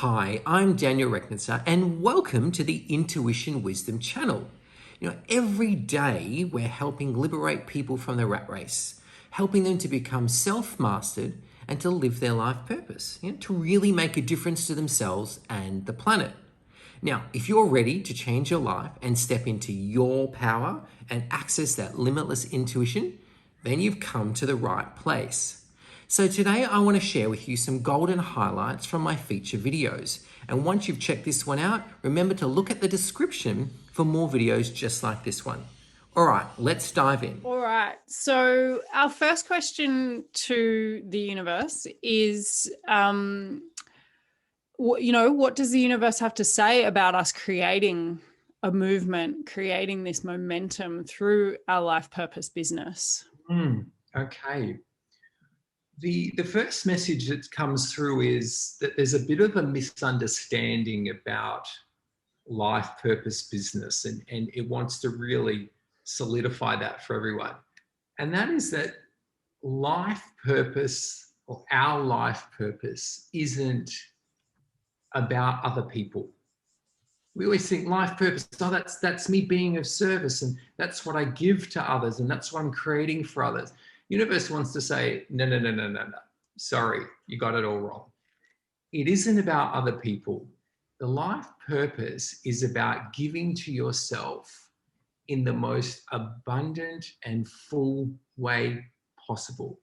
Hi, I'm Daniel Rechnitzer, and welcome to the Intuition Wisdom channel. Every day we're helping liberate people from the rat race, helping them to become self-mastered and to live their life purpose, to really make a difference to themselves and the planet. Now, if you're ready to change your life and step into your power and access that limitless intuition, then you've come to the right place. So today I want to share with you some golden highlights from my feature videos. And once you've checked this one out, remember to look at the description for more videos just like this one. All right, let's dive in. All right. So our first question to the universe is, what does the universe have to say about us creating a movement, creating this momentum through our life purpose business? Okay. The first message that comes through is that there's a bit of a misunderstanding about life purpose business, and it wants to really solidify that for everyone. And that is that life purpose, or our life purpose, isn't about other people. We always think life purpose, oh, that's me being of service, and that's what I give to others, and that's what I'm creating for others. Universe wants to say, no. Sorry, you got it all wrong. It isn't about other people. The life purpose is about giving to yourself in the most abundant and full way possible.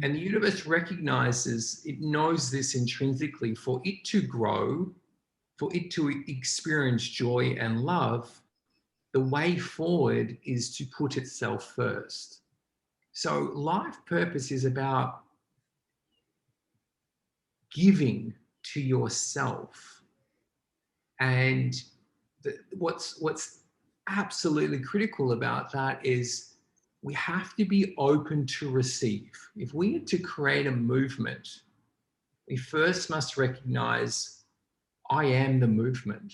And the universe recognizes, it knows this intrinsically. For it to grow, for it to experience joy and love, the way forward is to put itself first. So life purpose is about giving to yourself. And what's absolutely critical about that is we have to be open to receive. If we are to create a movement, we first must recognize I am the movement.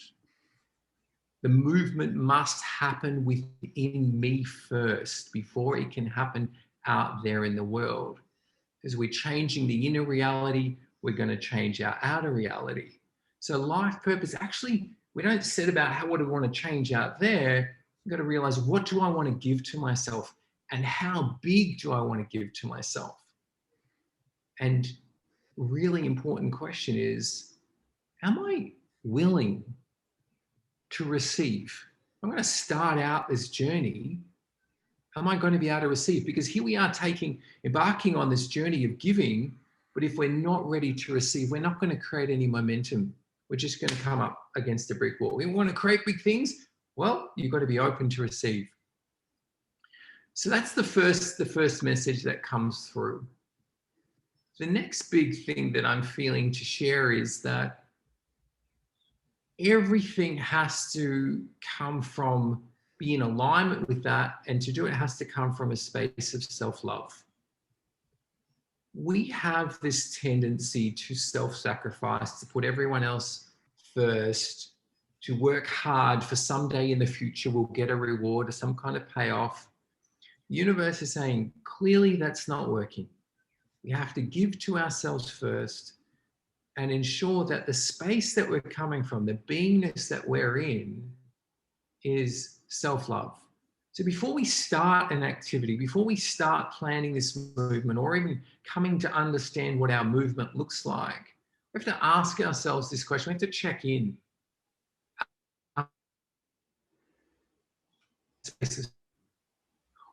The movement must happen within me first before it can happen out there in the world. Because we're changing the inner reality, we're going to change our outer reality. So life purpose, actually, we don't set about what do we want to change out there. We've got to realize, what do I want to give to myself, and how big do I want to give to myself? And really important question is, am I willing to receive? I'm going to start out this journey. Am I going to be able to receive? Because here we are embarking on this journey of giving, but if we're not ready to receive, we're not going to create any momentum. We're just going to come up against a brick wall. We want to create big things. Well, you've got to be open to receive. So that's the first message that comes through. The next big thing that I'm feeling to share is that everything has to come from be in alignment with that, and to do it has to come from a space of self-love. We have this tendency to self-sacrifice, to put everyone else first, to work hard for someday in the future we'll get a reward or some kind of payoff. The universe is saying, clearly that's not working. We have to give to ourselves first and ensure that the space that we're coming from, the beingness that we're in, is self-love. So before we start an activity, before we start planning this movement, or even coming to understand what our movement looks like, we have to ask ourselves this question. We have to check in.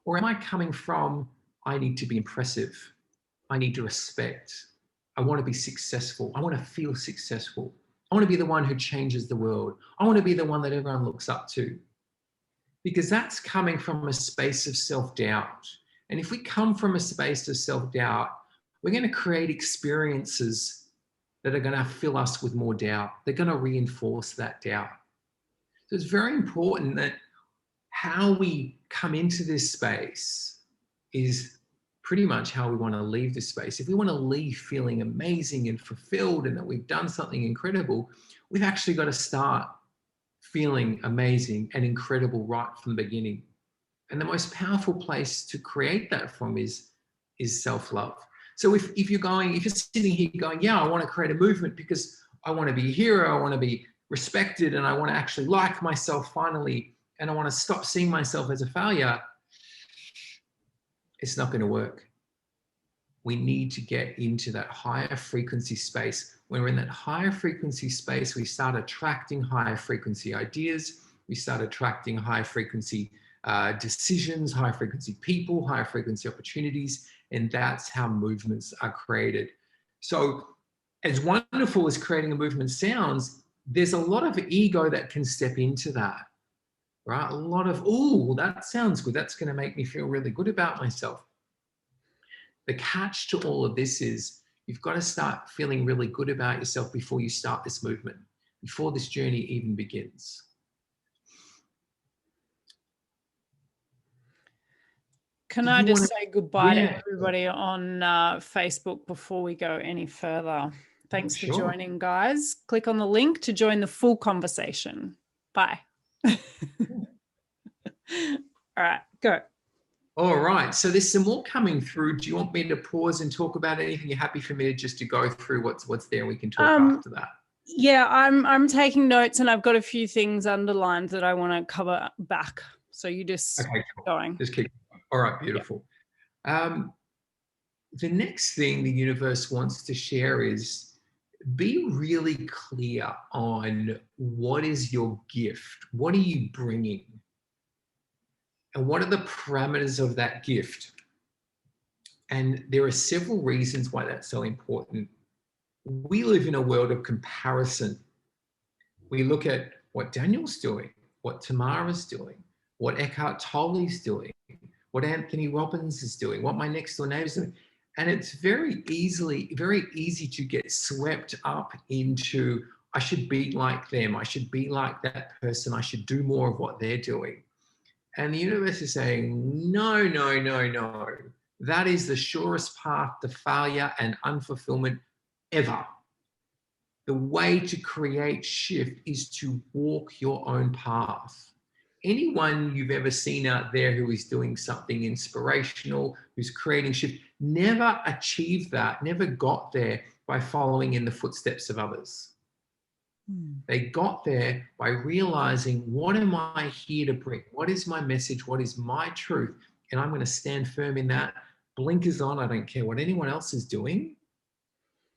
Or am I coming from, I need to be impressive, I need to respect, I want to be successful, I want to feel successful, I want to be the one who changes the world, I want to be the one that everyone looks up to? Because that's coming from a space of self-doubt. And if we come from a space of self-doubt, we're going to create experiences that are going to fill us with more doubt. They're going to reinforce that doubt. So it's very important that how we come into this space is pretty much how we want to leave this space. If we want to leave feeling amazing and fulfilled and that we've done something incredible, we've actually got to start feeling amazing and incredible right from the beginning. And the most powerful place to create that from is self-love. So if you're sitting here going, yeah, I want to create a movement because I want to be a hero, I want to be respected, and I want to actually like myself finally, and I want to stop seeing myself as a failure, it's not going to work. We need to get into that higher frequency space. When we're in that higher frequency space, we start attracting higher frequency ideas. We start attracting higher frequency decisions, higher frequency people, higher frequency opportunities. And that's how movements are created. So as wonderful as creating a movement sounds, there's a lot of ego that can step into that, right? A lot of, oh, that sounds good. That's going to make me feel really good about myself. The catch to all of this is you've got to start feeling really good about yourself before you start this movement, before this journey even begins. Can I just say goodbye to everybody on Facebook before we go any further? Thanks for joining, guys. Click on the link to join the full conversation. Bye. All right, go. All right, so there's some more coming through. Do you want me to pause and talk about anything? You're happy for me to go through what's there? We can talk after that. Yeah, I'm taking notes, and I've got a few things underlined that I want to cover back. So you just keep going. Just keep going. All right, beautiful. Yeah. The next thing the universe wants to share is be really clear on what is your gift. What are you bringing? And what are the parameters of that gift? And there are several reasons why that's so important. We live in a world of comparison. We look at what Daniel's doing, what Tamara's doing, what Eckhart Tolle's doing, what Anthony Robbins is doing, what my next door neighbor's doing. And it's very easy to get swept up into, I should be like them, I should be like that person, I should do more of what they're doing. And the universe is saying, no, no, no, no. That is the surest path to failure and unfulfillment ever. The way to create shift is to walk your own path. Anyone you've ever seen out there who is doing something inspirational, who's creating shift, never achieved that, never got there by following in the footsteps of others. They got there by realizing, what am I here to bring? What is my message? What is my truth? And I'm going to stand firm in that. Blinkers on. I don't care what anyone else is doing.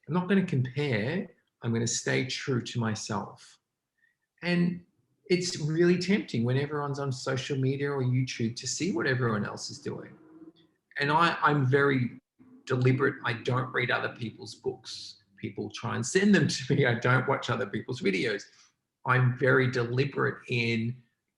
I'm not going to compare. I'm going to stay true to myself. And it's really tempting when everyone's on social media or YouTube to see what everyone else is doing. And I'm very deliberate. I don't read other people's books. People try and send them to me. I don't watch other people's videos. I'm very deliberate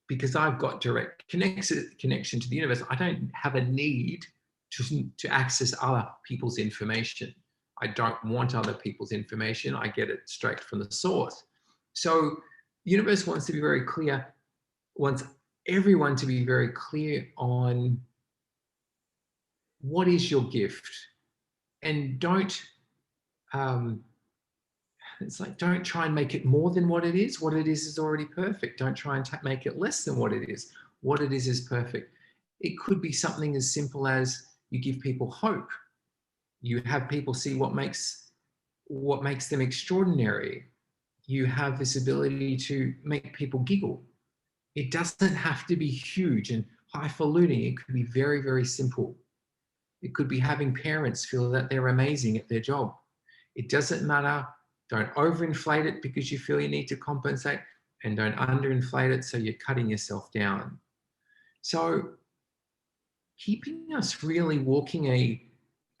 because I've got direct connection to the universe. I don't have a need to access other people's information. I don't want other people's information. I get it straight from the source. So the universe wants to be very clear, wants everyone to be very clear on what is your gift. And don't try and make it more than what it is. What it is already perfect. Don't try and make it less than what it is. What it is perfect. It could be something as simple as you give people hope. You have people see what makes them extraordinary. You have this ability to make people giggle. It doesn't have to be huge and highfalutin. It could be very, very simple. It could be having parents feel that they're amazing at their job. It doesn't matter. Don't overinflate it because you feel you need to compensate, and don't underinflate it so you're cutting yourself down. So keeping us really walking a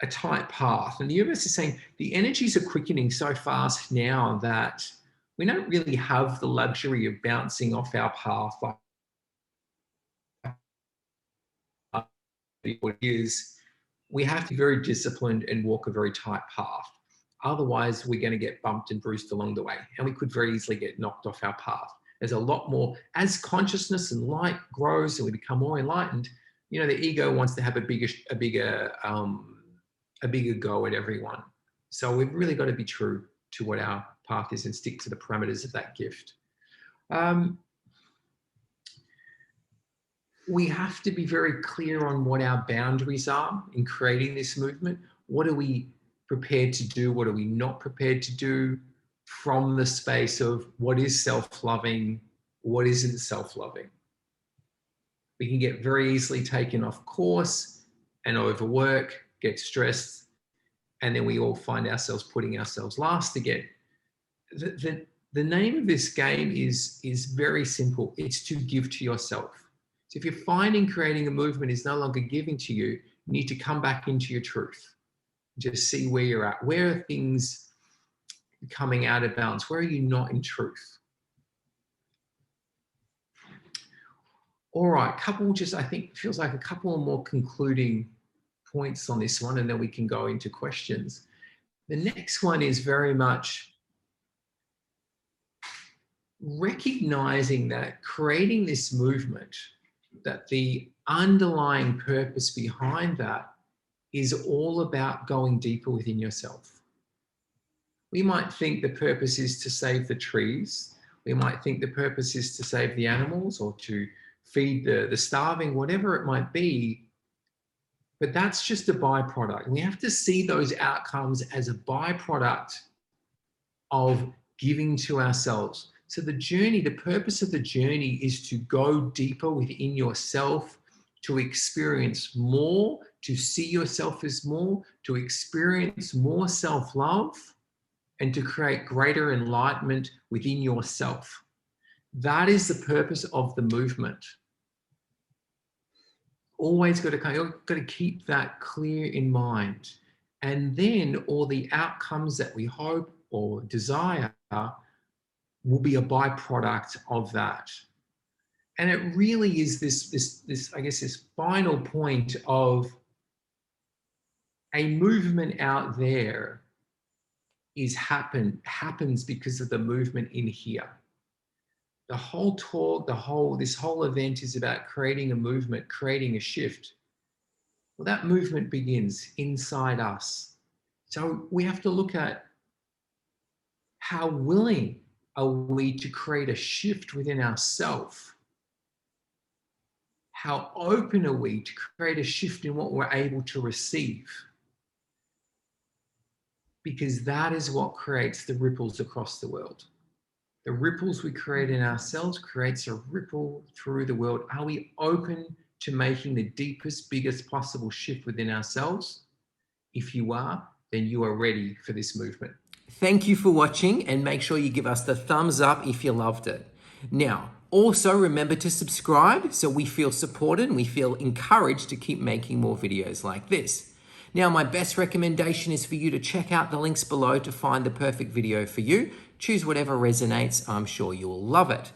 tight path. And the universe is saying the energies are quickening so fast now that we don't really have the luxury of bouncing off our path like what is. We have to be very disciplined and walk a very tight path. Otherwise, we're going to get bumped and bruised along the way, and we could very easily get knocked off our path. There's a lot more, as consciousness and light grows and we become more enlightened, the ego wants to have a bigger go at everyone. So we've really got to be true to what our path is and stick to the parameters of that gift. We have to be very clear on what our boundaries are in creating this movement. what are we prepared to do? What are we not prepared to do, from the space of what is self-loving, what isn't self-loving. We can get very easily taken off course and overwork, get stressed, and then we all find ourselves putting ourselves last again. The name of this game is very simple. It's to give to yourself. So if you're finding creating a movement is no longer giving to you, you need to come back into your truth. Just see where you're at. Where are things coming out of balance? Where are you not in truth? All right, I think feels like a couple more concluding points on this one, and then we can go into questions. The next one is very much recognizing that creating this movement, that the underlying purpose behind that is all about going deeper within yourself. We might think the purpose is to save the trees. We might think the purpose is to save the animals or to feed the starving, whatever it might be. But that's just a byproduct. And we have to see those outcomes as a byproduct of giving to ourselves. So the journey, the purpose of the journey is to go deeper within yourself, to experience more, to see yourself as more, to experience more self-love, and to create greater enlightenment within yourself. That is the purpose of the movement. Always got to keep that clear in mind. And then all the outcomes that we hope or desire will be a byproduct of that. And it really is this I guess, this final point of a movement out there happens because of the movement in here. The whole talk, this whole event is about creating a movement, creating a shift. Well, that movement begins inside us. So we have to look at how willing are we to create a shift within ourselves? How open are we to create a shift in what we're able to receive? Because that is what creates the ripples across the world. The ripples we create in ourselves creates a ripple through the world. Are we open to making the deepest, biggest possible shift within ourselves? If you are, then you are ready for this movement. Thank you for watching, and make sure you give us the thumbs up if you loved it. Now, also remember to subscribe so we feel supported and we feel encouraged to keep making more videos like this. Now, my best recommendation is for you to check out the links below to find the perfect video for you. Choose whatever resonates. I'm sure you'll love it.